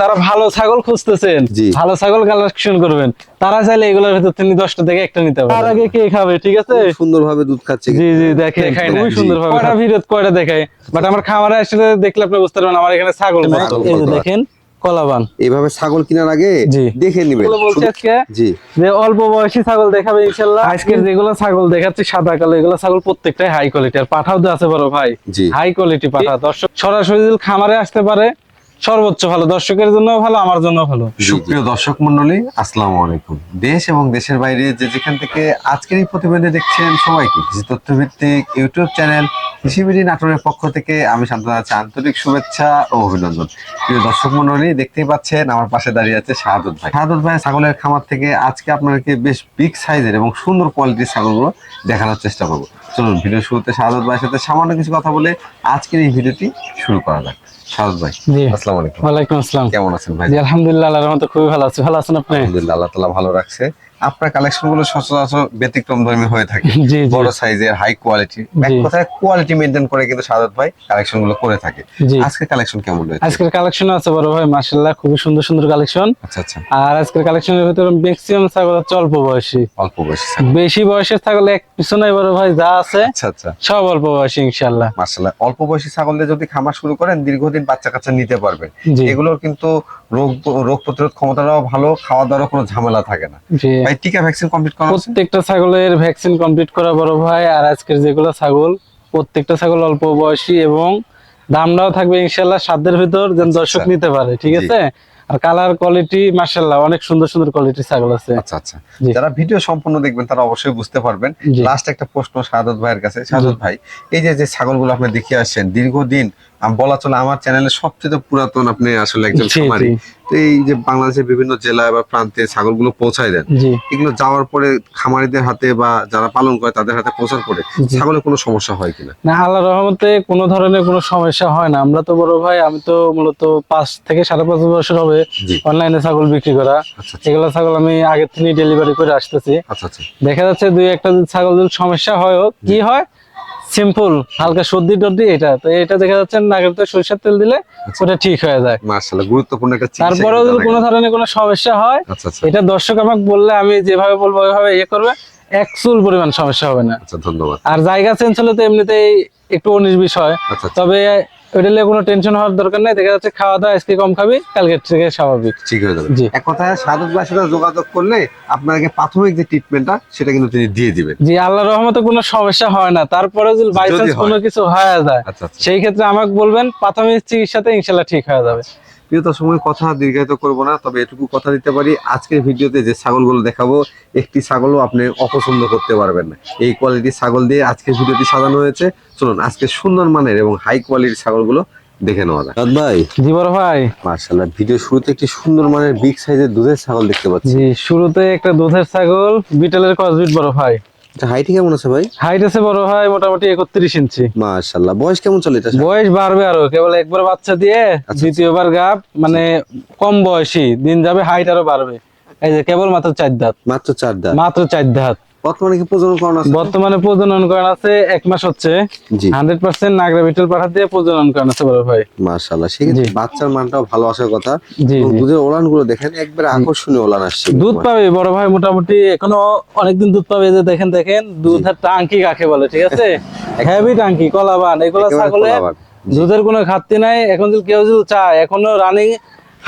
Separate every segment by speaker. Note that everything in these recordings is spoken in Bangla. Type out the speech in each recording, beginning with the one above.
Speaker 1: যারা ভালো ছাগল খুঁজতেছেন, ভালো ছাগল কালেকশন করবেন, তারা চাইলে এগুলোর ভিতর থেকে 10টা থেকে একটা নিতে পারবেন। তার আগে কে খাবে, ঠিক আছে?
Speaker 2: সুন্দরভাবে দুধ খাচ্ছে।
Speaker 1: জি জি, দেখেন খুবই সুন্দরভাবে। কয়টা ভিডিও কয়টা দেখায়, বাট আমার খামারে আসলে দেখলে আপনি বুঝতে পারবেন আমার এখানে ছাগল নাই। এই যে দেখেন কলাবান,
Speaker 2: এইভাবে ছাগল কেনার আগে দেখে নেবেন।
Speaker 1: বলছি আজকে যে অল্প বয়সী ছাগল দেখাবে ইনশাআল্লাহ। আজকের যেগুলো ছাগল দেখাচ্ছি সাদা কালো, এগুলো ছাগল প্রত্যেকটাই হাই কোয়ালিটি। আর পাঠাও তো আছে বড় ভাই, হাই কোয়ালিটি পাঠা। দর্শক সরাসরি খামারে আসতে পারে, সর্বোচ্চ ভালো, দর্শকের জন্য ভালো, আমার জন্য ভালো।
Speaker 2: সুপ্রিয় দর্শক মন্ডলী, আসসালামু আলাইকুম। দেশ এবং দেশের বাইরে যে যেখান থেকে আজকের এই প্রতিবেদন দেখছেন, সবাইকে কৃষি তথ্যভিত্তিক ইউটিউব চ্যানেল কৃষিবিডি নাটোরের পক্ষ থেকে আমি শান্ত আছি আন্তরিক শুভেচ্ছা ও অভিনন্দন। প্রিয় দর্শক মন্ডলী, দেখতেই পাচ্ছেন আমার পাশে দাঁড়িয়ে আছে শাহাদত ভাই। শাহাদত ভাই ছাগলের খামার থেকে আজকে আপনাদেরকে বেশ বিগ সাইজের এবং সুন্দর কোয়ালিটির ছাগলগুলো দেখানোর চেষ্টা করবো। চলুন ভিডিও শুরুতে শাহাদত ভাইয়ের সাথে সামান্য কিছু কথা বলে আজকের এই ভিডিওটি শুরু করা যাক। শাহাদত ভাই, আসসালামু আলাইকুম।
Speaker 1: ওয়ালাইকুম আসসালাম।
Speaker 2: কেমন আছেন ভাই?
Speaker 1: জি আলহামদুলিল্লাহ, আল্লাহর রহমতে খুবই ভালো আছি। ভালো আছেন আপনি?
Speaker 2: আলহামদুলিল্লাহ, আল্লাহ তাআলা ভালো রাখছে। আপনার কালেকশন গুলো সচরাচর ব্যতিক্রমধর্মী হয়ে থাকে, বড় সাইজের, হাই কোয়ালিটি, এক কথায় কোয়ালিটি মেইনটেইন করে কিন্তু শাহাদত ভাই কালেকশন গুলো করে থাকে। আজকের কালেকশন কেমন রয়েছে?
Speaker 1: আজকের কালেকশন আছে বড় ভাই মাশাআল্লাহ, খুবই সুন্দর সুন্দর কালেকশন।
Speaker 2: আচ্ছা আচ্ছা।
Speaker 1: আর আজকের কালেকশনের ভিতরে ম্যাক্সিমাম ছাগল হচ্ছে অল্প বয়সী।
Speaker 2: অল্প বয়সী,
Speaker 1: বেশি বয়সের ছাগল এক পিছনে বড় ভাই যা আছে
Speaker 2: আচ্ছা আচ্ছা
Speaker 1: সব অল্প বয়সী ইনশাআল্লাহ।
Speaker 2: মাশাআল্লাহ, অল্প বয়সী ছাগল দিয়ে যদি খামার শুরু করেন দীর্ঘদিন বাচ্চা কাচ্চা নিতে পারবেন। এগুলোর কিন্তু রোগ প্রতিরোধ ক্ষমতাটাও ভালো, খাওয়া দাওয়ার কোনো ঝামেলা থাকে না। ভাই টিকা ভ্যাকসিন কমপ্লিট করা?
Speaker 1: প্রত্যেকটা ছাগলের ভ্যাকসিন কমপ্লিট করা বড় ভাই। আর আজকের যেগুলো ছাগল, প্রত্যেকটা ছাগল অল্প বয়সী এবং দামটাও থাকবে ইনশাআল্লাহ সাধ্যের ভিতর, যেন দর্শক নিতে পারে, ঠিক আছে? আর কালার কোয়ালিটি মাশাআল্লাহ অনেক সুন্দর সুন্দর কোয়ালিটির ছাগল আছে।
Speaker 2: আচ্ছা আচ্ছা, যারা ভিডিও সম্পূর্ণ দেখবেন তারা অবশ্যই বুঝতে পারবেন। লাস্ট একটা প্রশ্ন শাহাদত ভাইয়ের কাছে। শাহাদত ভাই, এই যে ছাগলগুলো আপনি দেখিয়ে আসছেন দীর্ঘদিন, বলা চলে আমার চ্যানেলের সবচেয়ে পুরাতন আপনি আসলে একজন খামারি। তো এই যে বাংলাদেশের বিভিন্ন জেলা বা প্রান্তে ছাগলগুলো পৌঁছায় দেন, এগুলো যাওয়ার পরে খামারিদের হাতে বা যারা পালন করে তাদের হাতে পৌঁছার পরে ছাগলের কোনো সমস্যা হয় কিনা?
Speaker 1: না, আল্লাহর রহমতে কোনো ধরনের কোনো সমস্যা হয় না। আমরা তো বড় ভাই, আমি তো মূলত 5 থেকে 5.5 বছর হবে অনলাইনে ছাগল বিক্রি করা। এগুলো ছাগল আমি আগে থেকে ডেলিভারি করে আসতেছি। দেখা যাচ্ছে দুই একটা ছাগল যদি সমস্যা হয়, কি হয় সিম্পল হালকা সর্দি টর্দি, এটা তো এটা দেখা যাচ্ছে নাকের ভিতরে সরিষার তেল দিলে ওটা ঠিক হয়ে যায়।
Speaker 2: মাশাআল্লাহ, গুরুত্বপূর্ণ একটা চিকিৎসা।
Speaker 1: তারপরেও যদি কোনো ধরনের কোনো সমস্যা হয়, এটা দর্শক আমাকে বললে আমি যেভাবে বলবো ওইভাবে করবে, এক চুল পরিমাণ সমস্যা হবে না।
Speaker 2: আচ্ছা, ধন্যবাদ।
Speaker 1: আর জায়গা চেঞ্জ হলে তো এমনিতেই একটু 19 বিষয়, তবে ওইটা নিয়ে কোনো টেনশন হওয়ার দরকার নাই। দেখা যাচ্ছে খাওয়া দাওয়া আজকে কম খাবি, কালকে থেকে স্বাভাবিক ঠিক হয়ে যাবে। এক কথায় শাহাদত ভাইয়ের সাথে যোগাযোগ করলে আপনাকে প্রাথমিক যে ট্রিটমেন্টটা সেটা কিন্তু তিনি দিয়ে দিবেন। জি, আল্লাহর রহমতে কোনো সমস্যা হয় না। তারপরে যদি বাই চান্স কোনো কিছু হয়ে যায়, সেই ক্ষেত্রে আমাকে বলবেন, প্রাথমিক চিকিৎসাতে ইনশাআল্লাহ ঠিক হয়ে যাবে।
Speaker 2: প্রিয় দর্শক, কথা দীর্ঘায়িত করবো না, তবে এটুকু কথা দিতে পারি, আজকের ভিডিওতে যে ছাগলগুলো দেখাবো একটি ছাগলও আপনি অপছন্দ করতে পারবেন না। এই কোয়ালিটির ছাগল দিয়ে আজকের ভিডিওটি সাজানো হয়েছে। চলুন আজকে সুন্দর মানের এবং হাই কোয়ালিটির ছাগলগুলো দেখে নেওয়া যায়। ভাই,
Speaker 1: জি বড় ভাই,
Speaker 2: মাশাআল্লাহ, ভিডিও শুরুতে একটি সুন্দর মানের বিগ সাইজের দুধের ছাগল দেখতে পাচ্ছি।
Speaker 1: জি, শুরুতে একটা দুধের ছাগল, বিটলের ক্রসবিট বড় ভাই।
Speaker 2: হাইট কেমন আছে ভাই?
Speaker 1: হাইট আছে বড় ভাই মোটামুটি 31 ইঞ্চি।
Speaker 2: মাশাআল্লাহ, বয়স কেমন চলে এটা?
Speaker 1: বয়স বাড়বে আরো, কেবল একবার বাচ্চা দিয়ে দ্বিতীয়বার গাব, মানে কম বয়সী, দিন যাবে হাইট আরো বাড়বে। এই যে কেবল মাত্র 4 দাঁত।
Speaker 2: মাত্র 4 দাঁত?
Speaker 1: মাত্র 4 দাঁত।
Speaker 2: বর্তমানে কি প্রজনন করানো আছে?
Speaker 1: বর্তমানে প্রজনন করানো আছে, 1 মাস হচ্ছে। 100% নাগরা বিটল পাঠা দিয়ে প্রজনন করানো আছে বড় ভাই।
Speaker 2: মাশাআল্লাহ, সেই বাচ্চার মানটাও ভালো আসার কথা। দুধের ওলান গুলো দেখেন, একবারে আকর্ষণীয় ওলান আসছে।
Speaker 1: দুধ পাবে বড় ভাই মোটামুটি এখনো অনেকদিন দুধ পাবে। যে দেখেন দুধের টাঙ্কি কাকে বলে, ঠিক আছে? হেভি টাঙ্কি, কলাবান, এগুলো ছাগলে দুধের কোনো ঘাটতি নাই। এখন যদি কেউ যদি চায়, এখনো রানিং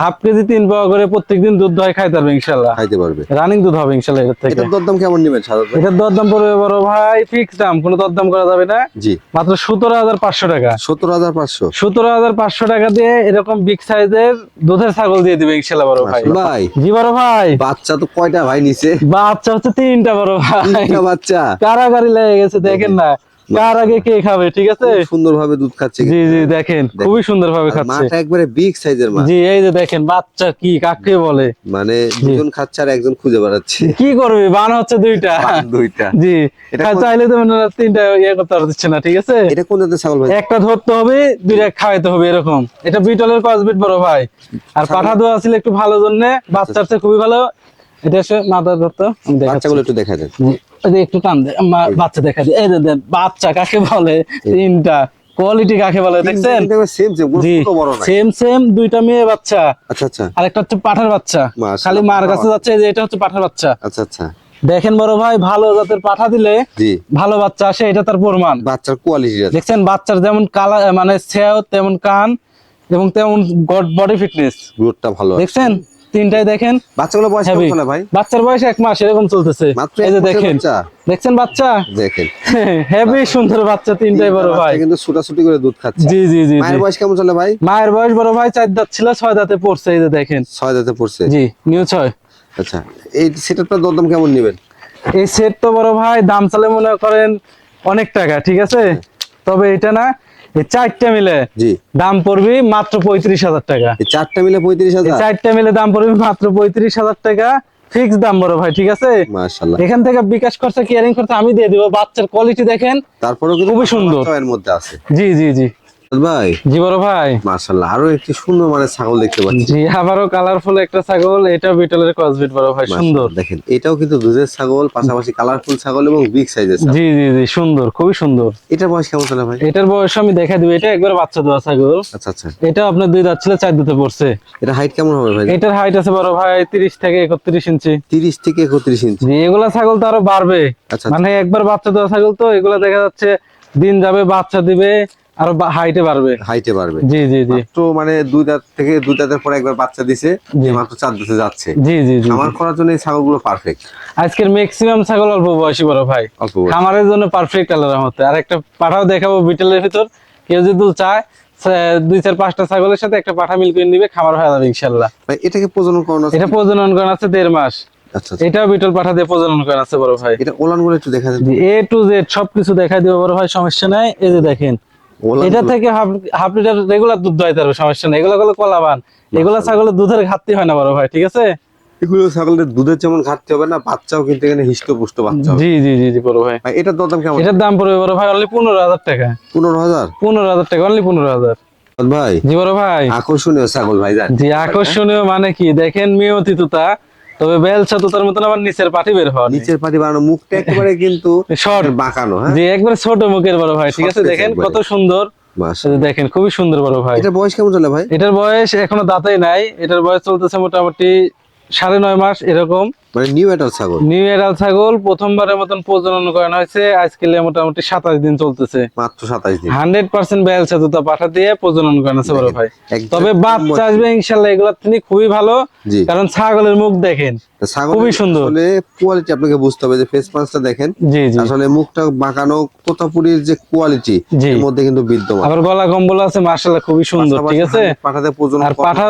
Speaker 1: হাফ কেজি 3 পাওয়া করে প্রত্যেকদিন দুধ দই খাইতে পারবে ইনশাআল্লাহ। খাইতে পারবে, রানিং দুধ হবে ইনশাআল্লাহ এর থেকে।
Speaker 2: এটার দরদাম কেমন নেবেন শাহাদত ভাই?
Speaker 1: এটার দরদাম পড়বে বড় ভাই ফিক্স দাম, কোনো দরদাম করা যাবে না।
Speaker 2: জি,
Speaker 1: মাত্র 17,500 টাকা।
Speaker 2: 17,500?
Speaker 1: 17,500 টাকা দিয়ে এরকম বিগ সাইজের দুধের ছাগল দিয়ে দিবে ইনশাআল্লাহ বড় ভাই।
Speaker 2: ভাই,
Speaker 1: জি বড় ভাই,
Speaker 2: বাচ্চা তো কয়টা ভাই নিচে?
Speaker 1: বাচ্চা হচ্ছে 3টা বড় ভাই।
Speaker 2: 3টা বাচ্চা?
Speaker 1: কারাগারি লেগে গেছে, দেখেন না কার আগে কে খাবে, ঠিক আছে?
Speaker 2: সুন্দরভাবে দুধ খাচ্ছে।
Speaker 1: জি জি, দেখেন খুবই সুন্দরভাবে খাচ্ছে।
Speaker 2: মাটা একবারে বিগ সাইজের মা।
Speaker 1: জি, এই যে দেখেন বাচ্চা কি কাকে বলে,
Speaker 2: মানে দুজন খাচ্ছে আর একজন খুঁজে বেড়াচ্ছে।
Speaker 1: কি করবে, বান হচ্ছে 2টা। জি, এটা চাইলে তো মানে 3টা করতে পারছে না, ঠিক আছে?
Speaker 2: এটা কোন জাতের ছাগল ভাই?
Speaker 1: একটা ধরতে হবে, 2টা খাওয়াইতে হবে এরকম। এটা বিটলের ক্রসবিট বড় ভাই। আর পাঠা দোয়া ছিল একটু ভালো জন্য, বাচ্চার চেয়ে খুবই ভালো। এটা এসে মাথা ধরতো, আমি দেখাচ্ছি।
Speaker 2: বাচ্চাগুলো একটু দেখা দেন।
Speaker 1: একটু টান দে, বাচ্চা দেখা দিই। এই যে বাচ্চা কাকে বলে, 3টা। কোয়ালিটি কাকে বলে দেখছেন?
Speaker 2: সেম সেম,
Speaker 1: জি
Speaker 2: কোনো বড় না।
Speaker 1: সেম সেম, দুইটা মেয়ে বাচ্চা।
Speaker 2: আচ্ছা আচ্ছা
Speaker 1: আরেকটা হচ্ছে পাঠার বাচ্চা,
Speaker 2: মাশাআল্লাহ,
Speaker 1: খালি মার
Speaker 2: পাঠা
Speaker 1: কাছে যাচ্ছে, এই যে এটা হচ্ছে পাঠার বাচ্চা।
Speaker 2: আচ্ছা আচ্ছা
Speaker 1: দেখেন বড় ভাই, ভালো জাতের পাঠা দিলে
Speaker 2: জি,
Speaker 1: ভালো বাচ্চা আসে, এটা তার প্রমাণ।
Speaker 2: বাচ্চার কোয়ালিটি আছে।
Speaker 1: দেখছেন বাচ্চার যেমন কালার, মানে সেও তেমন কান এবং তেমন বডি ফিটনেস,
Speaker 2: গ্রোথটা ভালো আছে।
Speaker 1: দেখছেন তিনটাই দেখেন।
Speaker 2: বাচ্চাগুলো বয়স কেমন
Speaker 1: হেভি,
Speaker 2: চলে ভাই?
Speaker 1: বাচ্চার বয়স 1 মাস এরকম চলতেছে।
Speaker 2: মাত্র
Speaker 1: এই
Speaker 2: 1
Speaker 1: যে
Speaker 2: মাসের
Speaker 1: দেখেন,
Speaker 2: বাচ্চা।
Speaker 1: দেখছেন বাচ্চা,
Speaker 2: দেখেন
Speaker 1: হেভি সুন্দর বাচ্চা তিনটাই বড়
Speaker 2: বাচ্চা
Speaker 1: ভাই।
Speaker 2: কিন্তু ছুটাছুটি করে দুধ খাচ্ছে।
Speaker 1: জি জি জি
Speaker 2: মায়ের
Speaker 1: জি।
Speaker 2: বয়স কেমন চলে ভাই?
Speaker 1: মায়ের বয়স বড় ভাই 4 দাঁত ছিল, 6 দাঁতে পড়ছে, এই যে দেখেন।
Speaker 2: 6 দাঁতে পড়ছে।
Speaker 1: জি নিউ 6।
Speaker 2: আচ্ছা, এই সেটআপটা দরদাম কেমন নেবেন?
Speaker 1: এই সেট তো বড় ভাই দাম চালে মনে করেন অনেক টাকা, ঠিক আছে, তবে এটা না, এই 4টা মিলে
Speaker 2: জি,
Speaker 1: দাম পড়বে মাত্র 35,000 টাকা।
Speaker 2: এই 4টা মিলে
Speaker 1: এই
Speaker 2: 35,000।
Speaker 1: 4টা মিলে দাম পড়বে মাত্র 35,000 টাকা, ফিক্স দাম বড় ভাই, ঠিক আছে।
Speaker 2: মাশাআল্লাহ।
Speaker 1: এখান থেকে বিকাশ খরচা, কেয়ারিং খরচা আমি দিয়ে দিব। বাচ্চার কোয়ালিটি দেখেন,
Speaker 2: তারপরেও কিন্তু
Speaker 1: খুবই সুন্দর।
Speaker 2: বাচ্চাও এর মধ্যে আছে।
Speaker 1: জি জি জি
Speaker 2: ভাই
Speaker 1: জি বড় ভাই।
Speaker 2: মাশাআল্লাহ, আরো একটি সুন্দর মানে ছাগল দেখতে পাচ্ছি।
Speaker 1: জি আবারও কালারফুল একটা ছাগল, এটা বিটলের ক্রসবিট বড় ভাই, সুন্দর।
Speaker 2: মাশাআল্লাহ, দেখেন এটাও কিন্তু দুধের ছাগল, পাশাপাশি কালারফুল ছাগল এবং বিগ সাইজের ছাগল।
Speaker 1: জি জি জি সুন্দর, খুবই সুন্দর।
Speaker 2: এটার বয়স কেমন চলে ভাই?
Speaker 1: এটার বয়স আমি দেখা দিব, এটা একবার বাচ্চা দেওয়া ছাগল।
Speaker 2: আচ্ছা আচ্ছা,
Speaker 1: এটা আপনার 2 দাঁত ছিল, 4 দাঁতে পড়ছে।
Speaker 2: এটা হাইট কেমন হবে ভাই?
Speaker 1: এটার হাইট আছে বড় ভাই 30 থেকে 31 ইঞ্চি।
Speaker 2: 30 থেকে 31 ইঞ্চি।
Speaker 1: জি এগুলা ছাগল তো আরো বাড়বে,
Speaker 2: আচ্ছা
Speaker 1: মানে একবার বাচ্চা দেওয়া ছাগল তো, এগুলা দেখা যাচ্ছে দিন যাবে বাচ্চা দিবে, আরো হাইটে বাড়বে।
Speaker 2: হাইটে বাড়বে।
Speaker 1: জি জি জি
Speaker 2: মাত্র মানে 2 দাঁত থেকে 2 দাঁতের পরে একবার বাচ্চা দিছে,
Speaker 1: জি।
Speaker 2: মাত্র 4 দাঁতে যাচ্ছে।
Speaker 1: জি জি জি
Speaker 2: আমার করার জন্য এই ছাগলগুলো পারফেক্ট।
Speaker 1: আজকের ম্যাক্সিমাম ছাগল অল্প বয়সী বড় ভাই,
Speaker 2: অল্প বয়স।
Speaker 1: খামারের জন্য পারফেক্ট আল্লাহর রহমতে। আর একটা পাঠাও দেখাবো বিটেলের ভিতর, কেউ যদি চায় 2-4-5টা ছাগলের সাথে একটা পাঠা মিল করে নিবে, খামার হয়ে যাবে ইনশাল্লাহ।
Speaker 2: ভাই এটাকে প্রজনন করানো আছে?
Speaker 1: এটা প্রজনন করা আছে 1.5 মাস।
Speaker 2: আচ্ছা আচ্ছা,
Speaker 1: এটাও বিটল পাঠা দিয়ে প্রজনন করা আছে বড় ভাই।
Speaker 2: এটা ওলানগুলো একটু দেখা যাচ্ছে।
Speaker 1: জি A to Z সবকিছু দেখাই দিব বড় ভাই, সমস্যা নাই। এই যে দেখেন, এটা থেকে হাফ লিটার রেগুলার দুধ দোয়াইতে পারবে, সমস্যা নেই। এগুলো হলো কলাবান, এগুলা ছাগলের দুধের ঘাটতি হয় না বড় ভাই, ঠিক আছে।
Speaker 2: এগুলো ছাগলের দুধের যেমন ঘাটতি হবে না, বাচ্চাও কিন্তু এখানে হিষ্টপুষ্ট বাচ্চা হবে।
Speaker 1: জি জি জি জি বড় ভাই।
Speaker 2: ভাই এটার দরদাম কেমন?
Speaker 1: এটার দাম পড়বে বড় ভাই অনলি 15,000 টাকা।
Speaker 2: 15,000?
Speaker 1: 15,000 টাকা, অনলি 15,000।
Speaker 2: ভাই
Speaker 1: জি বড় ভাই।
Speaker 2: আকর্ষণীয় ছাগল ভাই, জান।
Speaker 1: জি আকর্ষণীয় মানে কি দেখেন, মিয়তি তুতা, তবে বেলচা তুতার মতন আবার নিচের পাটি বের হওয়া নেই।
Speaker 2: নিচের পাটি বানানো, মুখটা একেবারে কিন্তু
Speaker 1: শর্ট
Speaker 2: বাঁকানো। হ্যাঁ
Speaker 1: জি একবারে ছোট মুখের বড় ভাই, ঠিক আছে।
Speaker 2: Short
Speaker 1: দেখেন
Speaker 2: একবারে।
Speaker 1: কত সুন্দর, এই যে
Speaker 2: মাশাআল্লাহ।
Speaker 1: দেখেন খুবই সুন্দর বড় ভাই।
Speaker 2: এটার বয়স কেমন চলে ভাই?
Speaker 1: এটার বয়স এখনো দাঁতেই নাই, এটার বয়স চলতেছে মোটামুটি 9.5 মাস এরকম।
Speaker 2: মানে নিউ এটার ছাগল।
Speaker 1: নিউ এরাল ছাগল প্রথমবারের মতন প্রজনন করানো হয়েছে, আজকে মোটামুটি 27 দিন চলতেছে।
Speaker 2: মাত্র 27 দিন।
Speaker 1: 100% বেলচা দুধ পাঠা দিয়ে প্রজনন করানো আছে বড় ভাই।
Speaker 2: একদম
Speaker 1: তবে বাচ্চা আসবে ইনশাল্লাহ, এগুলা তিনি খুবই ভালো,
Speaker 2: জি।
Speaker 1: কারণ ছাগলের মুখ দেখেন খুবই সুন্দর।
Speaker 2: আসলে কোয়ালিটি আপনাকে বুঝতে হবে, যে ফেস পাঁচটা দেখেন,
Speaker 1: জি জি
Speaker 2: আসলে মুখটা বাঁকানো, তোতাপুরির যে কোয়ালিটি
Speaker 1: জি।
Speaker 2: এর মধ্যে কিন্তু বিদ্যমান।
Speaker 1: আবার গলা কম্বল আছে মাশাআল্লাহ, খুবই সুন্দর, ঠিক আছে।
Speaker 2: পাঠাতে প্রজনন
Speaker 1: আর পাঠা,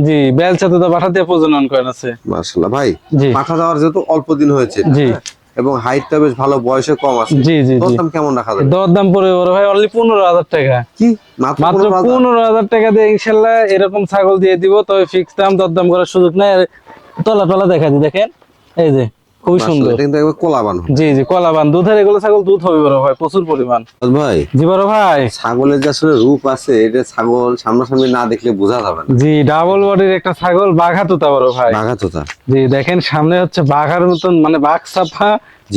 Speaker 1: জি বেলচা দুধ পাঠা দিয়ে প্রজনন করানো আছে।
Speaker 2: মাশাআল্লাহ ভাই।
Speaker 1: জি
Speaker 2: পাঠা দেওয়ার যেহেতু অল্প দিন হয়েছে,
Speaker 1: জি
Speaker 2: হ্যাঁ, এবং হাইটটা বেশ ভালো, বয়সে কম আছে,
Speaker 1: জি জি জি।
Speaker 2: দাম কেমন রাখা যাবে?
Speaker 1: দরদাম পড়বে বড় ভাই অনলি 15,000 টাকা।
Speaker 2: কি মাত্র
Speaker 1: মাত্র
Speaker 2: 15,000?
Speaker 1: 15,000 টাকা দিয়ে ইনশাল্লাহ এরকম ছাগল দিয়ে দিব, তবে ফিক্স দাম, দরদাম করার সুযোগ নাই। আর তলা টলা দেখা দি দেখেন, এই যে খুবই সুন্দর।
Speaker 2: এটা কিন্তু একবার কোলাবান।
Speaker 1: জি জি কলাবান দুধের, এগুলো ছাগল দুধ হবে বড় ভাই প্রচুর পরিমাণ।
Speaker 2: ভাই
Speaker 1: জি বড় ভাই।
Speaker 2: ছাগলের যে আসলে রূপ আছে, এটা ছাগল সামনাসামনি না দেখলে বোঝা যাবে না।
Speaker 1: জি ডাবল বডির একটা ছাগল, বাঘা তোতা বড় ভাই।
Speaker 2: বাঘা তোতা।
Speaker 1: জি দেখেন সামনে হচ্ছে বাঘার মতন, মানে বাঘ ছাপা,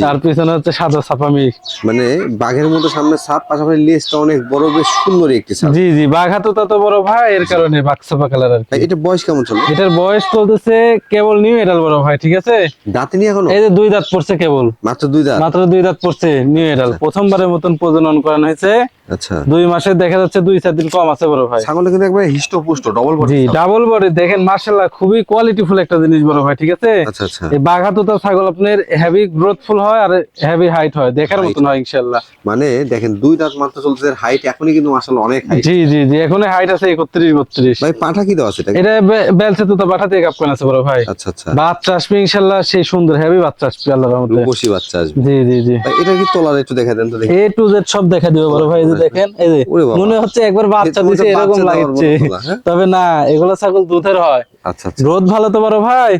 Speaker 1: তার পিছনে হচ্ছে সাদা ছাপা মিক্স।
Speaker 2: মানে বাঘের মতো সামনে সাপ, পাশাপাশি লেজটা অনেক বড়, বেশ সুন্দর একটি ছাগল।
Speaker 1: জি জি বাঘা তোতা তো বড় ভাই, এর কারণে বাঘ ছাপা কালার আর কি।
Speaker 2: ভাই এটা বয়স কেমন চলে?
Speaker 1: এটার বয়স চলতেছে কেবল নিউ এডাল বড় ভাই, ঠিক আছে।
Speaker 2: দাঁতে নিয়ে এখনো?
Speaker 1: এই যে 2 দাঁত পড়ছে কেবল,
Speaker 2: মাত্র 2 দাঁত।
Speaker 1: মাত্র 2 দাঁত পড়ছে, নিউ এডাল প্রথমবারের মতন প্রজনন করানো হয়েছে।
Speaker 2: আচ্ছা,
Speaker 1: 2 মাসে দেখা যাচ্ছে 2-4 দিন কম আছে বড় ভাই।
Speaker 2: ছাগলটা কিন্তু একবারে হিষ্টপুষ্ট, ডবল বডি।
Speaker 1: জি ডাবল বডি দেখেন মাশাআল্লাহ, খুবই কোয়ালিটিফুল একটা জিনিস বড় ভাই, ঠিক আছে।
Speaker 2: আচ্ছা আচ্ছা,
Speaker 1: এই বাঘা তোতা ছাগল আপনার হেভি গ্রোথফুল হয় আর হেভি হাইট হয়, দেখার মতন হয় ইনশাআল্লাহ।
Speaker 2: মানে দেখেন 2 দাঁত মাত্র চলছে, হাইট এখনই কিন্তু মাশাআল্লাহ অনেক হাইট।
Speaker 1: জি জি জি এখন হাইট আছে 31-32।
Speaker 2: ভাই পাঠা কি দেওয়া আছে এটা?
Speaker 1: এটা বেলচা তোতা পাঠাতে কাপ কোন আছে বড় ভাই।
Speaker 2: আচ্ছা আচ্ছা,
Speaker 1: বাচ্চা আসবে ইনশাআল্লাহ, সেই সুন্দর হেভি বাচ্চা আসবে আল্লাহর রহমতে।
Speaker 2: রূপসী বাচ্চা আসবে।
Speaker 1: জি জি জি
Speaker 2: ভাই এটা কি তোলার একটু দেখা দেন তো দেখি।
Speaker 1: A to Z সব দেখা দিও বড় ভাই, এই যে দেখেন, এই যে
Speaker 2: ওরে বাবা।
Speaker 1: মনে হচ্ছে একবার বাচ্চা
Speaker 2: মনে হচ্ছে
Speaker 1: দিছে এরকম
Speaker 2: বাচ্চা দেওয়ার
Speaker 1: লাগছে,
Speaker 2: মতো তোলা, হ্যাঁ?
Speaker 1: তবে না, এগুলো ছাগল দুধের হয়।
Speaker 2: আচ্ছা আচ্ছা,
Speaker 1: গ্রোথ ভালো তো বড় ভাই,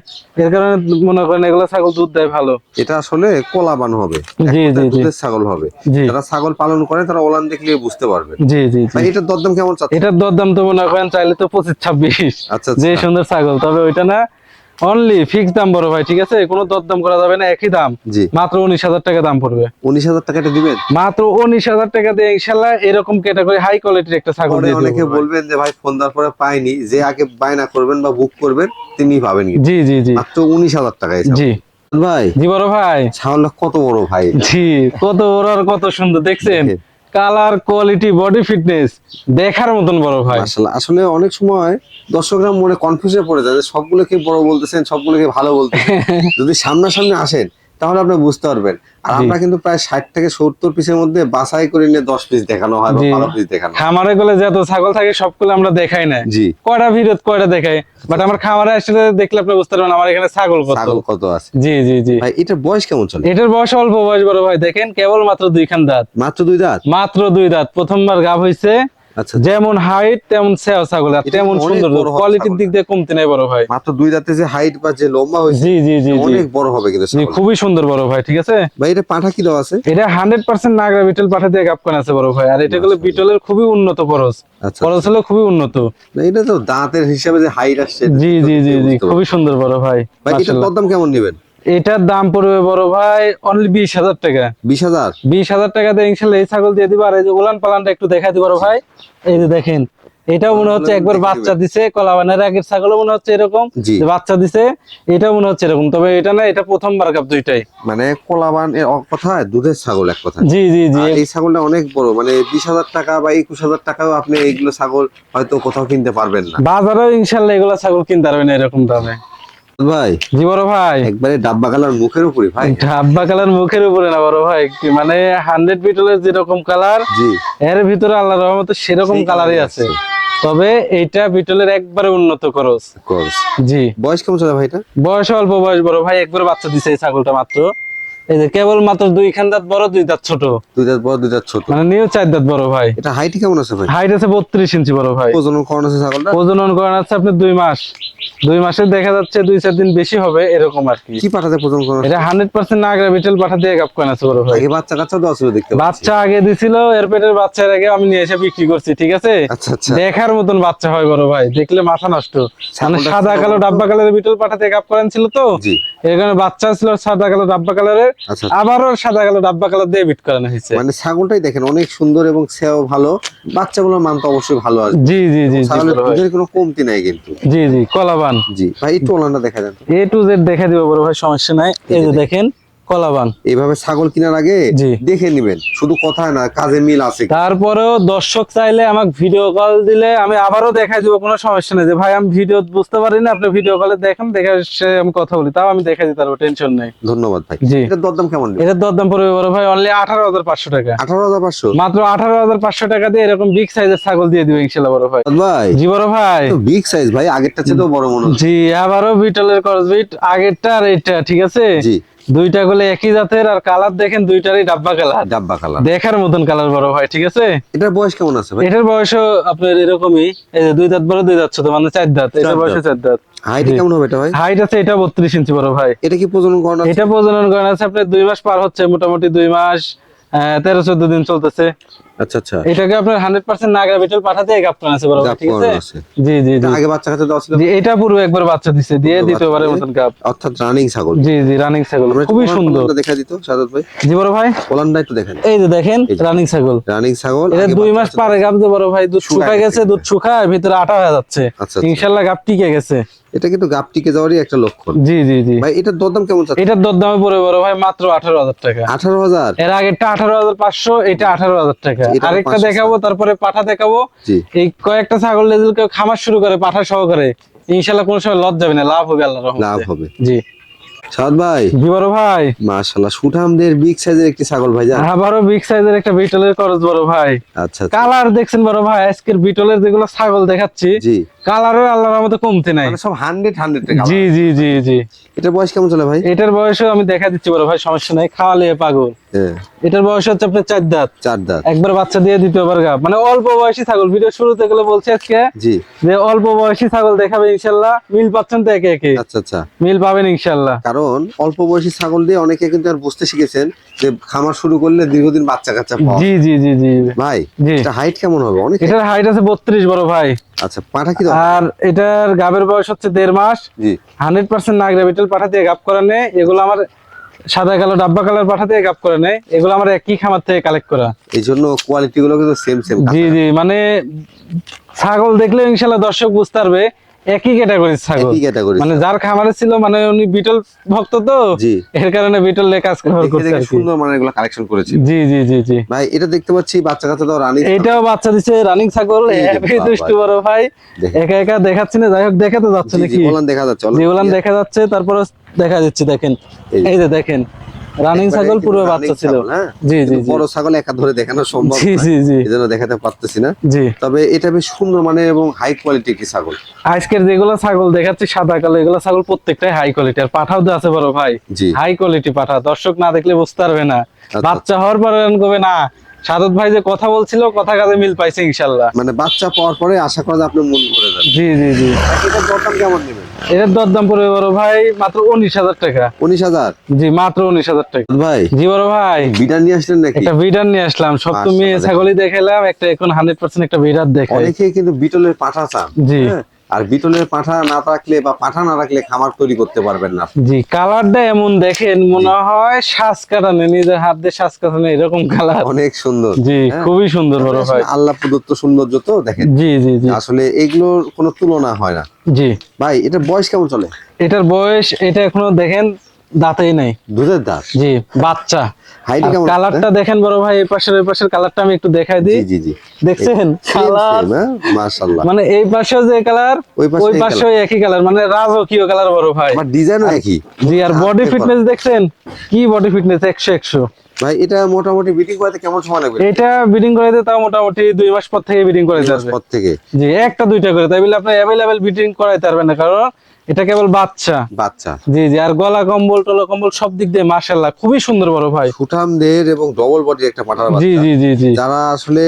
Speaker 1: এর কারণে মনে করেন এগুলো ছাগল দুধ দেয় ভালো।
Speaker 2: এটা আসলে কোলাবান হবে,
Speaker 1: জি জি জি
Speaker 2: দুধের ছাগল হবে।
Speaker 1: জি
Speaker 2: যারা ছাগল পালন করে তারা ওলান দেখলে বুঝতে পারবে।
Speaker 1: জি জি
Speaker 2: ভাই
Speaker 1: জি।
Speaker 2: এটার দরদাম কেমন চাচ্ছে?
Speaker 1: এটার দরদাম তো মনে করেন চাইলে তো 25-26,
Speaker 2: আচ্ছা
Speaker 1: যে
Speaker 2: আচ্ছা,
Speaker 1: সুন্দর ছাগল, তবে ওইটা না, অনলি ফিক্স দাম বড় ভাই, ঠিক আছে, কোনো দরদাম করা যাবে না, একই দাম,
Speaker 2: জি
Speaker 1: মাত্র 19,000 টাকা দাম পড়বে।
Speaker 2: 19,000 টাকাটা দিবেন?
Speaker 1: মাত্র 19,000 টাকা দিয়ে ইনশাল্লাহ এরকম ক্যাটাগরি হাই কোয়ালিটির একটা ছাগল
Speaker 2: পরে
Speaker 1: দিয়ে দেব
Speaker 2: অনেকে
Speaker 1: ভাই।
Speaker 2: বলবেন যে ভাই ফোন দেওয়ার পরে পাইনি, যে আগে বায়না করবেন বা বুক করবেন তিনি পাবেন কিন্তু।
Speaker 1: জি জি জি
Speaker 2: মাত্র 19,000 টাকায়
Speaker 1: জি
Speaker 2: ভাই।
Speaker 1: জি বড় ভাই,
Speaker 2: ছাগলটা কত বড় ভাই!
Speaker 1: জি কত বড় আর কত সুন্দর দেখছেন,
Speaker 2: দেখেন।
Speaker 1: কালার কোয়ালিটি বডি ফিটনেস দেখার মতন বড় ভাই।
Speaker 2: মাশাআল্লাহ, আসলে অনেক সময় দর্শকরা মনে কনফিউজে পড়ে যায় যে সবগুলোকে বড় বলতেছেন, সবগুলোকে ভালো বলতেছেন। যদি সামনাসামনি আসেন তাহলে আপনি বুঝতে পারবেন। আর
Speaker 1: জি।
Speaker 2: আমরা কিন্তু প্রায় 60 থেকে 70 পিসের মধ্যে বাছাই করে নিয়ে 10 পিস দেখানো হয় বা
Speaker 1: জি।
Speaker 2: 12 পিস দেখানো হয়।
Speaker 1: খামারে গুলো যত ছাগল থাকে সবগুলো আমরা দেখাই না,
Speaker 2: জি।
Speaker 1: কয়টা ভিডিও কয়টা দেখাই, বাট আমার খামারে আসলে দেখলে আপনি বুঝতে পারবেন আমার এখানে ছাগল কত।
Speaker 2: ছাগল কত আছে।
Speaker 1: জি জি জি
Speaker 2: ভাই এটার বয়স কেমন চলে?
Speaker 1: এটার বয়স অল্প বয়স বড় ভাই, দেখেন কেবল মাত্র 2 খান দাঁত,
Speaker 2: মাত্র 2 দাঁত?
Speaker 1: মাত্র 2 দাঁত, প্রথমবার গাব হইছে।
Speaker 2: আচ্ছা,
Speaker 1: যেমন হাইট তেমন সেও ছাগল, আর
Speaker 2: এটা
Speaker 1: তেমন
Speaker 2: অনেক
Speaker 1: সুন্দর,
Speaker 2: বড় হবে
Speaker 1: কোয়ালিটির
Speaker 2: ছাগলটা।
Speaker 1: দিক দিয়ে কমতি নাই বড় ভাই।
Speaker 2: মাত্র 2 দাঁতে যে হাইট বা যে লম্বা হয়েছে,
Speaker 1: জি জি জি জি
Speaker 2: অনেক বড় হবে কিন্তু
Speaker 1: জি,
Speaker 2: ছাগল।
Speaker 1: খুবই সুন্দর বড় ভাই, ঠিক আছে।
Speaker 2: ভাই এটা পাঠা কি দেওয়া আছে?
Speaker 1: এটা 100% নাগরা বিটল পাঠা দিয়ে গাব করা আছে বড় ভাই, আর এটা গুলো বিটলের খুবই উন্নত পরশ,
Speaker 2: আচ্ছা,
Speaker 1: পরশ হলো খুবই উন্নত।
Speaker 2: না এটা তো দাঁতের হিসাবে যে হাইট আসছে,
Speaker 1: জি জি জি জি খুবই সুন্দর বড় ভাই।
Speaker 2: ভাই এটার
Speaker 1: মাশাআল্লাহ।
Speaker 2: দাম কেমন নেবেন?
Speaker 1: এটার দাম পড়বে বড় ভাই অনলি 20,000 টাকা।
Speaker 2: 20,000?
Speaker 1: 20,000 টাকা দিয়ে ইনশাল্লাহ এই ছাগল দিয়ে দিব। আর এই যে উলান পালানটা একটু দেখাই দিই বড় ভাই, এই যে দেখেন, এটাও মনে হচ্ছে একবার বাচ্চা দিছে, কলাবানের আগের ছাগলও মনে হচ্ছে এরকম
Speaker 2: জি।
Speaker 1: যে বাচ্চা দিছে, এটাও মনে হচ্ছে এরকম, তবে এটা না, এটা প্রথমবার গাব দুইটাই।
Speaker 2: মানে কোলাবান এর কথায় দুধের ছাগল এক কথা।
Speaker 1: জি জি জি
Speaker 2: আর এই ছাগলটা অনেক বড়, মানে 20,000 টাকা বা 21,000 টাকাও আপনি এইগুলো ছাগল হয়তো কোথাও কিনতে পারবেন না।
Speaker 1: বাজারেও ইনশাল্লাহ এগুলা ছাগল কিনতে পারবেন না এরকম দামে।
Speaker 2: ভাই
Speaker 1: জি বড় ভাই,
Speaker 2: একবারে ডাব্বা কালার মুখের উপরে ভাই।
Speaker 1: ডাব্বা কালার মুখের উপরে না বড় ভাই, মানে 100 বিটলের যেরকম কালার,
Speaker 2: জি
Speaker 1: এর ভিতরে আল্লাহর রহমতে সেরকম
Speaker 2: সেই
Speaker 1: কালারই
Speaker 2: কালারই
Speaker 1: আছে, তবে এইটা বিটলের একবারে উন্নত খরচ।
Speaker 2: কোর্স।
Speaker 1: জি
Speaker 2: বয়স কেমন চলে ভাই এটা?
Speaker 1: বয়স অল্প বয়স বড় ভাই, একবার বাচ্চা দিছে এই ছাগলটা মাত্র, এই যে কেবল মাত্র 2 খান দাঁত বড়, 2 দাঁত ছোট,
Speaker 2: 2 দাঁত বড় 2 দাঁত ছোট,
Speaker 1: মানে নিউ 4 দাঁত বড় ভাই।
Speaker 2: এটা হাইট কেমন আছে ভাই?
Speaker 1: হাইট আছে 32 ইঞ্চি বড় ভাই।
Speaker 2: প্রজনন করানো আছে ছাগলটা?
Speaker 1: প্রজনন করানো আছে আপনার 2 মাস, 2 মাসে দেখা যাচ্ছে 2-4 দিন বেশি হবে এরকম আর কি।
Speaker 2: কি পাঠাতে প্রজনন করানো?
Speaker 1: এটা 100% নাগরা বিটল পাঠা দিয়ে গাব করানো আছে বড় ভাই।
Speaker 2: আগে বাচ্চা কাচ্চা দেওয়া ছিল দেখতে পাচ্ছি।
Speaker 1: বাচ্চা আগে দিছিল, এর পেটের বাচ্চার আগে আমি নিয়ে এসে বিক্রি করছি, ঠিক আছে।
Speaker 2: আচ্ছা আচ্ছা।
Speaker 1: দেখার মতন বাচ্চা হয় বড় ভাই, দেখলে মাথা নষ্ট, মানে
Speaker 2: ছাগলটা
Speaker 1: সাদা কালো ডাব্বা কালারের বিটল পাঠা দিয়ে গাব করান ছিল তো,
Speaker 2: জি।
Speaker 1: এখানে বাচ্চা ছিল সাদা কালো ডাব্বা কালারের,
Speaker 2: আচ্ছা।
Speaker 1: আবারও সাদা কালো ডাব্বা কালার দিয়ে বিট করানো হয়েছে।
Speaker 2: মানে ছাগলটাই দেখেন অনেক সুন্দর এবং সেও ভালো, বাচ্চাগুলোর মান তো অবশ্যই ভালো আসবে।
Speaker 1: জি জি জি জি
Speaker 2: ছাগলের
Speaker 1: বড় ভাই।
Speaker 2: দুধের কোনো কমতি নাই কিন্তু।
Speaker 1: জি জি কলাবান
Speaker 2: জি ভাই একটু ওলানটা দেখা যান তো।
Speaker 1: A to Z দেখা দিব বড় ভাই, সমস্যা নাই। এই যে দেখেন কলাবান,
Speaker 2: এইভাবে ছাগল কেনার আগে
Speaker 1: জি।
Speaker 2: দেখে নিবেন, শুধু কথায় না কাজে মিল আছে।
Speaker 1: তারপরেও দর্শক চাইলে আমাকে ভিডিও কল দিলে আমি আবারও দেখাই দিব, কোনো সমস্যা নেই, যে ভাই আমি ভিডিও বুঝতে পারি না, আপনি ভিডিও কলে দেখেন, দেখে সে আমি কথা বলি, তাও আমি দেখাই দিতে পারবো, টেনশন নেই।
Speaker 2: ধন্যবাদ ভাই।
Speaker 1: জি।
Speaker 2: এটার দরদাম কেমন নেবেন?
Speaker 1: এটার দরদাম পড়বে বড় ভাই অনলি 18,500 টাকা।
Speaker 2: 18,500?
Speaker 1: মাত্র 18,500 টাকা দিয়ে এরকম বিগ সাইজের ছাগল দিয়ে দিবে ইনশাল্লাহ বড় ভাই।
Speaker 2: ভাই
Speaker 1: জি বড় ভাই,
Speaker 2: বিগ সাইজ ভাই, আগেরটা চেয়ে তো বড় মনে হচ্ছে।
Speaker 1: জি আবারও বিটলের ক্রস বিট, আগেরটা আর এইটা, ঠিক আছে।
Speaker 2: জি।
Speaker 1: দুইটা গুলো একই জাতের, আর কালার দেখেন দুইটারই ডাব্বা কালার,
Speaker 2: ডাব্বা কালার
Speaker 1: দেখার মতন কালার বড় ভাই, ঠিক আছে।
Speaker 2: এটার বয়স কেমন আছে ভাই?
Speaker 1: এটার বয়সও আপনার এরকমই, এই যে 2 দাঁত বড় 2 দাঁত ছোট, মানে 4 দাঁত, এটার বয়স 4 দাঁত।
Speaker 2: হাইট
Speaker 1: জি।
Speaker 2: কেমন হবে এটা ভাই?
Speaker 1: হাইট আছে এটা 32 ইঞ্চি বড় ভাই।
Speaker 2: এটা কি প্রজনন করানো আছে?
Speaker 1: এটা প্রজনন করানো আছে আপনার 2 মাস পার হচ্ছে, মোটামুটি 2 মাস 13-14 দিন চলতেছে।
Speaker 2: আচ্ছা আচ্ছা।
Speaker 1: এটাকে আপনার 100% নাগরা বিটল পাঠা দিয়ে গাপ করানো আছে বড় ভাই,
Speaker 2: গাপ
Speaker 1: ঠিক
Speaker 2: করানো
Speaker 1: আছে।
Speaker 2: আছে।
Speaker 1: জি জি জি
Speaker 2: আগে বাচ্চা কাচ্চা দেওয়া ছিল?
Speaker 1: জি, এটা পূর্বে একবার বাচ্চা দিছে, দিয়ে
Speaker 2: বাচ্চা
Speaker 1: দ্বিতীয়বারের
Speaker 2: দিয়ে?
Speaker 1: মতন গাপ।
Speaker 2: অর্থাৎ রানিং ছাগল।
Speaker 1: জি জি রানিং ছাগল,
Speaker 2: আমরা
Speaker 1: খুবই সুন্দর।
Speaker 2: দেখা দিত সাদত ভাই।
Speaker 1: জি বড় ভাই,
Speaker 2: ওলানটা একটু দেখেন।
Speaker 1: এই যে দেখেন
Speaker 2: এই যে।
Speaker 1: রানিং ছাগল,
Speaker 2: রানিং ছাগল।
Speaker 1: এটা
Speaker 2: আগে
Speaker 1: 2
Speaker 2: বাচ্চা
Speaker 1: মাস
Speaker 2: কাচ্চা
Speaker 1: পারে গাপ দিয়ে বড় ভাই, দুধ
Speaker 2: শুকায়
Speaker 1: শুকায় গেছে,
Speaker 2: গেছে।
Speaker 1: দুধ শুকায় ভিতরে আটা হয়ে যাচ্ছে,
Speaker 2: আচ্ছা, আচ্ছা।
Speaker 1: ইনশাল্লাহ গাপ টিকে গেছে।
Speaker 2: এটা কিন্তু গাপ টিকে যাওয়ারই একটা লক্ষণ।
Speaker 1: জি জি জি
Speaker 2: ভাই এটার দরদাম কেমন চাচ্ছে?
Speaker 1: এটার দরদামে পড়ে বড় ভাই মাত্র 18,000 টাকা।
Speaker 2: 18,000?
Speaker 1: এর আগেরটা 18,500, এটা 18,000 টাকা।
Speaker 2: এটা
Speaker 1: আরেকটা
Speaker 2: 500
Speaker 1: দেখাবো, তারপরে পাঠা দেখাবো।
Speaker 2: জি।
Speaker 1: এই কয়েকটা ছাগল লেজুল কেউ খামার শুরু করে পাঠা সহকারে, ইনশাল্লাহ কোনো সময় লস যাবে না, লাভ হবে আল্লাহর রহমতে।
Speaker 2: লাভ হবে।
Speaker 1: জি
Speaker 2: সাদ ভাই
Speaker 1: জি বড় ভাই,
Speaker 2: মাশাআল্লাহ সুঠামদের বিগ সাইজের একটি ছাগল ভাই জান।
Speaker 1: আবারও বিগ সাইজের একটা বিটলের করজ বড় ভাই।
Speaker 2: আচ্ছা আচ্ছা।
Speaker 1: কালার দেখছেন বড় ভাই, আজকের বিটলের যেগুলো ছাগল দেখাচ্ছি,
Speaker 2: জি।
Speaker 1: কালারের আল্লাহর রহমতে কমতে নাই।
Speaker 2: মানে সব 100 টাকা।
Speaker 1: জি জি জি জি
Speaker 2: এটার বয়স কেমন চলে ভাই?
Speaker 1: এটার বয়সও আমি দেখা দিচ্ছি বড় ভাই, সমস্যা নাই, খাওয়ালে পাগল।
Speaker 2: হ্যাঁ।
Speaker 1: এটার বয়স হচ্ছে আপনার 4 দাঁত,
Speaker 2: 4 দাঁত।
Speaker 1: একবার বাচ্চা দিয়ে দ্বিতীয়বার গাব, মানে অল্প বয়সী ছাগল। ভিডিও শুরুতে গেলে বলছি আজকে
Speaker 2: জি।
Speaker 1: যে অল্প বয়সী ছাগল দেখাবে ইনশাল্লাহ, মিল পাচ্ছেন তো একে একে।
Speaker 2: আচ্ছা আচ্ছা।
Speaker 1: মিল পাবেন ইনশাল্লাহ,
Speaker 2: কারণ অল্প বয়সী ছাগল দিয়ে অনেকে কিন্তু আর বুঝতে শিখেছেন যে খামার শুরু করলে দীর্ঘদিন বাচ্চা কাচ্চা পাওয়া।
Speaker 1: জি জি জি জি
Speaker 2: ভাই
Speaker 1: জি।
Speaker 2: এটা হাইট কেমন হবে? অনেক।
Speaker 1: এটার হাইট আছে 32 বড় ভাই।
Speaker 2: আচ্ছা পাঠা কি
Speaker 1: আর এটার গাবের বয়স হচ্ছে 1.5 মাস।
Speaker 2: জি
Speaker 1: 100% নাগরা বিটল পাঠা দিয়ে গাব করে নেয়। এগুলো আমার সাদা কালো ডাব্বা কালার পাঠা দিয়ে গাব করে নেয়। এগুলো আমার একই খামার থেকে কালেক্ট করা।
Speaker 2: এই জন্য কোয়ালিটি গুলো কিন্তু সেম সেম।
Speaker 1: জি জি, মানে ছাগল দেখলে ইনশাআল্লাহ দর্শক বুঝতে পারবে একই ক্যাটাগরির ছাগল।
Speaker 2: একই ক্যাটাগরি,
Speaker 1: মানে যার খামারে ছিল, মানে উনি বিটল ভক্ত তো,
Speaker 2: জি
Speaker 1: এর কারণে বিটল লে কাজ করছে আর কি।
Speaker 2: সুন্দর মানে এগুলো কালেকশন করেছি।
Speaker 1: জি জি জি জি
Speaker 2: ভাই এটা দেখতে পাচ্ছি বাচ্চা কাচ্চা দাও রানী,
Speaker 1: এটাও বাচ্চা দিছে রানিং ছাগল। হেভি দুষ্টু বড় ভাই, একা একা দেখাচ্ছি না, যাই হোক দেখাতে যাচ্ছে নাকি,
Speaker 2: ওলান দেখা যাচ্ছে,
Speaker 1: জি ওলান দেখা যাচ্ছে। তারপর দেখা যাচ্ছে, দেখেন এই যে দেখেন রানিং ছাগল পুরো বাচ্চা ছিল। জি জি
Speaker 2: বড় ছাগল একা ধরে দেখানো সম্ভব
Speaker 1: জি
Speaker 2: না,
Speaker 1: জি জি
Speaker 2: এজন্য দেখাতে পারতেছি না।
Speaker 1: জি,
Speaker 2: তবে এটা বেশ সুন্দর মানে এবং হাই কোয়ালিটি কি ছাগল।
Speaker 1: আজকের যেগুলো ছাগল দেখাচ্ছি সাদা কালো, এগুলো ছাগল প্রত্যেকটাই হাই কোয়ালিটি। আর পাঠাও তো আছে বড় ভাই,
Speaker 2: জি
Speaker 1: হাই কোয়ালিটি পাঠা। দর্শক না দেখলে বুঝতে পারবে না। বাচ্চা হওয়ার পরে করবে না, সাদত ভাই যে কথা বলছিল কথা কাজে মিল পাইছে ইনশাআল্লাহ।
Speaker 2: মানে বাচ্চা পাওয়ার পরে আশা করা যায় আপনি মন ভরে যাবে।
Speaker 1: জি জি জি,
Speaker 2: এটার দরদাম কেমন নেবেন?
Speaker 1: এটার দরদাম পড়বে বড় ভাই মাত্র 19,000 টাকা।
Speaker 2: 19,000?
Speaker 1: জি মাত্র 19,000 টাকা।
Speaker 2: ভাই
Speaker 1: জি বড় ভাই,
Speaker 2: বিডার নিয়ে আসলেন নাকি?
Speaker 1: একটা বিডার নিয়ে আসলাম। সব তো মেয়ে ছাগলই দেখাইলাম, একটা এখন 100% একটা বিডার দেখাই।
Speaker 2: অনেকেই কিন্তু বিটলের পাঠা চান।
Speaker 1: জি,
Speaker 2: আর বিটলের পাঠা না রাখলে বা পাঠা না রাখলে খামার তৈরি করতে পারবেন না।
Speaker 1: জি কালারটা এমন দেখেন, মনে হয় শ্বাস কাটানো, নিজের হাত দিয়ে শ্বাস কাটানো এরকম কালার।
Speaker 2: অনেক সুন্দর,
Speaker 1: জি খুবই সুন্দর বড় ভাই।
Speaker 2: আল্লাহ প্রদত্ত সৌন্দর্য তো দেখেন।
Speaker 1: জি জি জি,
Speaker 2: আসলে এগুলোর কোনো তুলনা হয় না।
Speaker 1: জি
Speaker 2: ভাই এটা বয়স কেমন চলে?
Speaker 1: এটার বয়স, এটা এখনো দেখেন দাঁতেই নাই,
Speaker 2: দুধের দাঁত।
Speaker 1: জি বাচ্চা।
Speaker 2: হাইট কেমন?
Speaker 1: কালারটা দেখেন বড় ভাই, এই পাশের ওই পাশের কালারটা আমি একটু দেখাই দিই।
Speaker 2: জি জি,
Speaker 1: দেখছেন কালার,
Speaker 2: মাশাআল্লাহ।
Speaker 1: মানে এই পাশে যে কালার ওই পাশে একই কালার, মানে রাজকীয় কালার বড় ভাই।
Speaker 2: আমার ডিজাইনও একই।
Speaker 1: জি, আর বডি ফিটনেস দেখছেন কি, বডি ফিটনেস 100
Speaker 2: ভাই এটা মোটামুটি ব্রিডিং করাতে কেমন সময় লাগবে?
Speaker 1: এটা ব্রিডিং করাইতে তাও মোটামুটি 2 মাস পর থেকে ব্রিডিং করাইতে হবে।
Speaker 2: পর থেকে?
Speaker 1: জি, একটা দুইটা করে, তাই বলে আপনি অ্যাভেলেবল ব্রিডিং করাইতে পারবেন না, কারণ এটা কেবল বাচ্চা।
Speaker 2: বাচ্চা,
Speaker 1: জি জি, আর গলা কম্বল টলা কম্বল সব দিক দিয়ে মাশাআল্লাহ খুবই সুন্দর বড় ভাই।
Speaker 2: সুঠামদের এবং ডবল বডির একটা পাঠার বাচ্চা।
Speaker 1: জি জি জি জি,
Speaker 2: যারা আসলে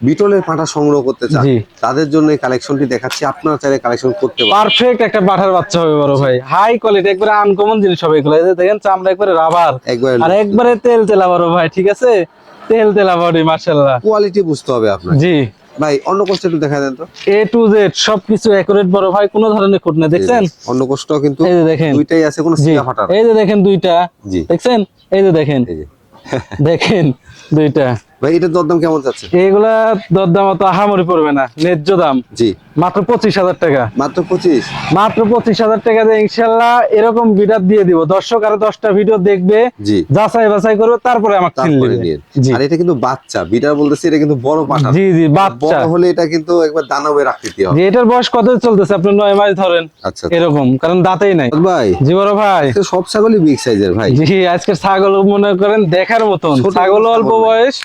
Speaker 2: বিটলের পাঠা সংগ্রহ করতে চান তাদের জন্য এই কালেকশনটি দেখাচ্ছি, আপনারা চাইলে কালেকশন করতে পারেন।
Speaker 1: পারফেক্ট একটা পাঠার বাচ্চা হবে বড় ভাই, হাই কোয়ালিটি, একবারে আনকমন জিনিস হবে এগুলো। এই যে দেখেন চামড়া একবারে রাবার, আর একবারে তেল তেলা বড় ভাই, ঠিক আছে, তেল তেলা বডি মাশাআল্লাহ।
Speaker 2: কোয়ালিটি বুঝতে হবে আপনার।
Speaker 1: জি
Speaker 2: ভাই অন্য কোষটা একটু দেখা দেন তো।
Speaker 1: A to Z সবকিছু একুরেট বড় ভাই, কোনো ধরনের খুঁত নেই। দেখছেন
Speaker 2: অন্য কোষটাও কিন্তু
Speaker 1: এই যে দেখেন
Speaker 2: দুইটাই আছে, কোনো সিলা ফাটা না।
Speaker 1: এই যে দেখেন দুইটা,
Speaker 2: জি
Speaker 1: দেখছেন এই যে দেখেন, দেখেন দুইটা।
Speaker 2: ভাই এটার দরদাম কেমন যাচ্ছে?
Speaker 1: এইগুলা দরদাম তো আহামরি পড়বে না, ন্যায্য দাম।
Speaker 2: জি
Speaker 1: মাত্র 25,000 টাকা।
Speaker 2: মাত্র 25?
Speaker 1: মাত্র 25,000 টাকা দিয়ে ইনশাআল্লাহ এরকম ভিডিও দিয়ে দিব। দর্শক আরো 10টা ভিডিও দেখবে,
Speaker 2: জি
Speaker 1: যাচাই বাছাই করবে, তারপরে আমাকে চিনবে।
Speaker 2: জি, আর এটা কিন্তু বাচ্চা বিটার বলতেছি, এটা কিন্তু বড় পাঠা।
Speaker 1: জি জি, বাচ্চা
Speaker 2: বড় হলে এটা কিন্তু একবার দানবের আকৃতি হবে।
Speaker 1: জি, এটার বয়স কত চলতেছে আপনি? 9 মাস ধরেন।
Speaker 2: আচ্ছা
Speaker 1: এরকম, কারণ দাঁতেই নাই।
Speaker 2: ভাই
Speaker 1: জি বড় ভাই,
Speaker 2: সব ছাগলই বিগ সাইজের ভাই।
Speaker 1: জি আজকের ছাগল মনে করেন দেখার মতন, ছাগল অল্প বয়স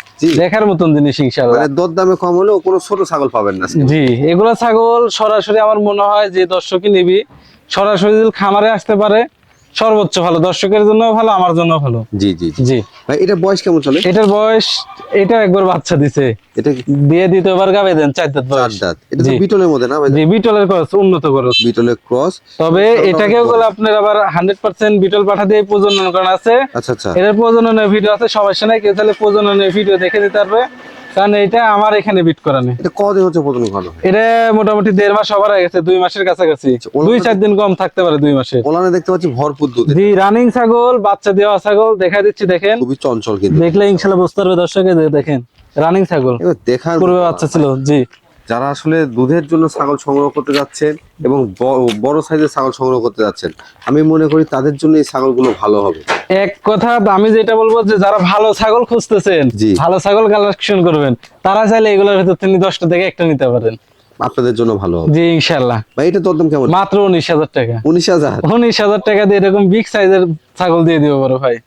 Speaker 1: দেখার মতন জিনিস ইনশাআল্লাহ।
Speaker 2: মানে দরদামে কম হলেও কোনো ছোট ছাগল পাবেন না।
Speaker 1: জি, এগুলা ছাগল সরাসরি আমার মনে হয় যে দর্শকই নিবি, সরাসরি যদি খামারে আসতে পারে সর্বোচ্চ ভালো, দর্শকের জন্য ভালো, আমার জন্য ভালো।
Speaker 2: জি জি
Speaker 1: জি
Speaker 2: ভাই এটা বয়স কেমন চলে?
Speaker 1: এটার বয়স, এটা একবার বাচ্চা দিছে,
Speaker 2: এটা
Speaker 1: দিয়ে দ্বিতীয়বার গাবে দেন 4 দাঁত বয়স।
Speaker 2: 4 দাঁত। এটা তো বিটলের মধ্যে না ভাই?
Speaker 1: জি, বিটলের ক্রস, উন্নত ক্রস।
Speaker 2: বিটলের ক্রস।
Speaker 1: তবে এটাকেও বলে আপনার আবার 100% বিটল পাঠা দিয়ে প্রজনন করা আছে।
Speaker 2: আচ্ছা আচ্ছা,
Speaker 1: এর প্রজননের ভিডিও আছে, সমস্যা নাই, কেউ তাহলে প্রজননের ভিডিও দেখে দিতে পারবে, কারণ এটা আমার এখানে বিট করা নেই।
Speaker 2: এটা কদিন হচ্ছে প্রজনন করানো?
Speaker 1: এটা মোটামুটি 1.5 মাস ওভার হয়ে গেছে, 2 মাসের কাছাকাছি, 2-4 দিন কম থাকতে পারে 2 মাসে।
Speaker 2: ওলানে দেখতে পাচ্ছি ভরপুর দুধ।
Speaker 1: জি, রানিং ছাগল, বাচ্চা দেওয়া ছাগল, দেখা দিচ্ছি দেখেন,
Speaker 2: খুবই চঞ্চল কিন্তু,
Speaker 1: দেখলে ইনশাআল্লাহ বুঝতে পারবে দর্শকে। দেখেন রানিং ছাগল,
Speaker 2: দেখার
Speaker 1: পূর্বে বাচ্চা ছিল। জি,
Speaker 2: যারা আসলে দুধের জন্য ছাগল সংগ্রহ করতে যাচ্ছেন এবং বড় সাইজের ছাগল সংগ্রহ করতে যাচ্ছেন, আমি মনে করি তাদের জন্য এই ছাগলগুলো ভালো হবে।
Speaker 1: এক কথা আমি যেটা বলবো, যে যারা ভালো ছাগল খুঁজতেছেন, ভালো ছাগল কালেকশন করবেন, তারা চাইলে এগুলোর ভিতর তিনি 10টা থেকে একটা নিতে পারেন,
Speaker 2: আপনাদের জন্য ভালো হবে।
Speaker 1: জি ইনশাআল্লাহ।
Speaker 2: ভাই এটা দরদাম কেমন?
Speaker 1: মাত্র 19,000 টাকা।
Speaker 2: 19,000
Speaker 1: টাকা দিয়ে এরকম বিগ সাইজের ছাগল দিয়ে দিব বড় ভাই।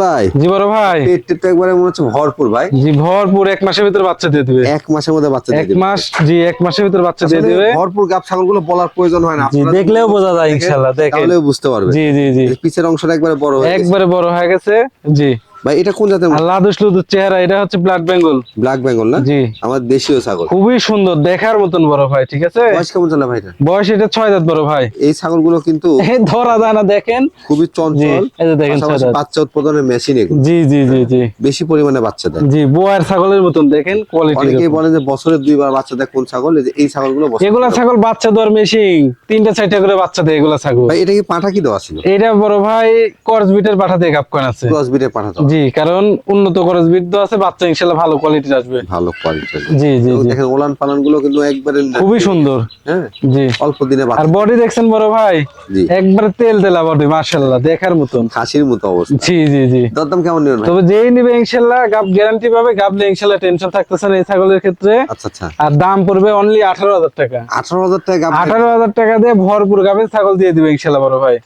Speaker 2: ভাই
Speaker 1: জি বড় ভাই,
Speaker 2: পেট তো একবারে মনে হচ্ছে ভরপুর ভাই।
Speaker 1: জি ভরপুর, 1 মাসের ভিতর বাচ্চা দিয়ে দিবে।
Speaker 2: 1 মাসের মধ্যে বাচ্চা দিয়ে দিবে?
Speaker 1: 1 মাস, জি 1 মাসের ভিতর বাচ্চা দিয়ে দিবে।
Speaker 2: ভরপুর গাব ছাগলগুলো বলার প্রয়োজন হয় না,
Speaker 1: জি দেখলেও বোঝা যায় ইনশাআল্লাহ, দেখেন
Speaker 2: তাহলেও বুঝতে পারবে।
Speaker 1: জি জি জি,
Speaker 2: পিছের অংশটা একবারে বড় হয়ে গেছে।
Speaker 1: একবারে বড় হয়ে গেছে। জি
Speaker 2: ভাই এটা কোন জাতের?
Speaker 1: আর লাদুস লুদুস চেহারা, এটা হচ্ছে ব্ল্যাক বেঙ্গল।
Speaker 2: ব্ল্যাক বেঙ্গল না?
Speaker 1: জি,
Speaker 2: আমার দেশীয় ছাগল,
Speaker 1: খুবই সুন্দর, দেখার মতন বড় ভাই। ঠিক আছে,
Speaker 2: বয়স কেমন চলে ভাই এটা?
Speaker 1: বয়স এটা 6 দাঁত বড় ভাই।
Speaker 2: এই ছাগলগুলো কিন্তু
Speaker 1: এই ধরা যায় না, দেখেন
Speaker 2: খুবই চঞ্চল,
Speaker 1: এই যে দেখেন
Speaker 2: পাশাপাশি
Speaker 1: 6 দাঁত।
Speaker 2: বাচ্চা উৎপাদনের মেশিন এগুলো,
Speaker 1: জি জি জি জি
Speaker 2: বেশি পরিমাণে বাচ্চা দেয়।
Speaker 1: জি, বোয়ার ছাগলের মতন দেখেন কোয়ালিটি।
Speaker 2: অনেকেই বলেন যে বছরে 2 বার বাচ্চা দেয় কোন ছাগল, এই যে এই ছাগলগুলো বছরে
Speaker 1: এগুলা
Speaker 2: 2 বার।
Speaker 1: ছাগল বাচ্চা দেওয়ার মেশিন, 3টা 4টা করে বাচ্চা দেয় এগুলা ছাগল।
Speaker 2: ভাই এটা কি পাঠা কি দেওয়া ছিল?
Speaker 1: এটা বড় ভাই করস বিটের পাঠা দিয়ে গাপ করা আছে।
Speaker 2: ক্রস বিটের পাঠা দেওয়া?
Speaker 1: জি, কারণ উন্নত করস বিট দেওয়া আছে, বাচ্চা ইনশাআল্লাহ ভালো কোয়ালিটির আসবে।
Speaker 2: ভালো কোয়ালিটি।
Speaker 1: জি জি জি,
Speaker 2: দেখেন ওলান পালান গুলো কিন্তু একবারে
Speaker 1: খুবই সুন্দর।
Speaker 2: হ্যাঁ,
Speaker 1: জি,
Speaker 2: অল্প দিনে
Speaker 1: আর
Speaker 2: বাচ্চা।
Speaker 1: বডি দেখছেন বড় ভাই,
Speaker 2: জি,
Speaker 1: একবারে তেল তেলা বডি, মাশাআল্লাহ দেখার মতন।
Speaker 2: খাসির মতো অবস্থা।
Speaker 1: জি জি জি,
Speaker 2: দরদাম কেমন নেবেন ভাই?
Speaker 1: তবে যেই নিবে ইনশাআল্লাহ গাব গ্যারান্টি পাবে, গাবলে ইনশাআল্লাহ টেনশন থাকতেছে না এই ছাগলের ক্ষেত্রে।
Speaker 2: আচ্ছা আচ্ছা,
Speaker 1: আর দাম পড়বে অনলি 18,000 টাকা।
Speaker 2: 18,000 টাকা গাব?
Speaker 1: 18,000 টাকা দিয়ে ভরপুর গাবের ছাগল দিয়ে দিবে ইনশাআল্লাহ বড় ভাই।